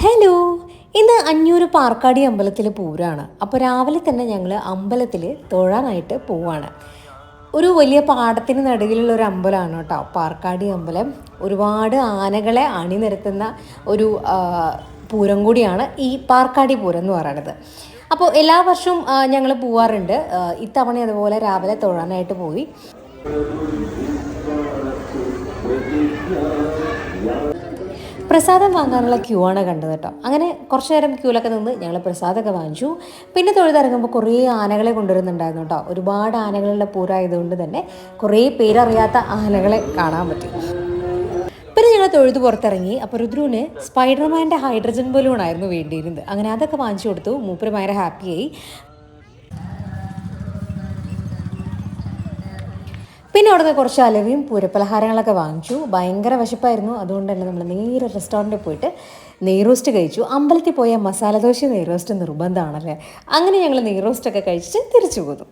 Hello, ഇന്ന് അഞ്ഞൂർ പാർക്കാടി അമ്പലത്തിൽ പൂരാണ്. അപ്പോൾ രാവിലെ തന്നെ ഞങ്ങൾ അമ്പലത്തിൽ തൊഴാനായിട്ട് പോവാണ്. ഒരു വലിയ പാടത്തിന് നടുവിലുള്ള ഒരു അമ്പലമാണ് കേട്ടോ പാർക്കാടി അമ്പലം. ഒരുപാട് ആനകളെ അണിനിരത്തുന്ന ഒരു പൂരം കൂടിയാണ് ഈ പാർക്കാടി പൂരം എന്ന് പറയുന്നത്. അപ്പോൾ എല്ലാ വർഷവും ഞങ്ങൾ പോവാറുണ്ട്. ഇത്തവണ അതുപോലെ രാവിലെ തൊഴാനായിട്ട് പോയി. പ്രസാദം വാങ്ങാനുള്ള ക്യൂ ആണ് കണ്ടത് കേട്ടോ. അങ്ങനെ കുറച്ച് നേരം ക്യൂലൊക്കെ നിന്ന് ഞങ്ങൾ പ്രസാദമൊക്കെ വാങ്ങിച്ചു. പിന്നെ തൊഴുതിറങ്ങുമ്പോൾ കുറേ ആനകളെ കൊണ്ടുവരുന്നുണ്ടായിരുന്നു കേട്ടോ. ഒരുപാട് ആനകളുടെ പൂരമായതുകൊണ്ട് തന്നെ കുറേ പേരറിയാത്ത ആനകളെ കാണാൻ പറ്റി. പിന്നെ ഞങ്ങൾ തൊഴുത് പുറത്തിറങ്ങി. അപ്പോൾ രുദ്രുവിന് സ്പൈഡർമാൻ്റെ ഹൈഡ്രജൻ ബലൂണായിരുന്നു വേണ്ടിയിരുന്നത്. അങ്ങനെ അതൊക്കെ വാങ്ങിച്ചു കൊടുത്തു. മൂപ്പര് ഭയങ്കര ഹാപ്പിയായി. പിന്നെ അവിടെ നിന്ന് കുറച്ച് അലവിയും പൂരപ്പലഹാരങ്ങളൊക്കെ വാങ്ങിച്ചു. ഭയങ്കര വിശപ്പായിരുന്നു. അതുകൊണ്ട് തന്നെ നമ്മൾ നേരെ റെസ്റ്റോറൻറ്റിൽ പോയിട്ട് നെയ്റോസ്റ്റ് കഴിച്ചു. അമ്പലത്തിൽ പോയ മസാലദോശ നെയ്റോസ്റ്റ് നിർബന്ധമാണല്ലേ. അങ്ങനെ ഞങ്ങൾ നെയ്റോസ്റ്റൊക്കെ കഴിച്ചിട്ട് തിരിച്ചു പോന്നു.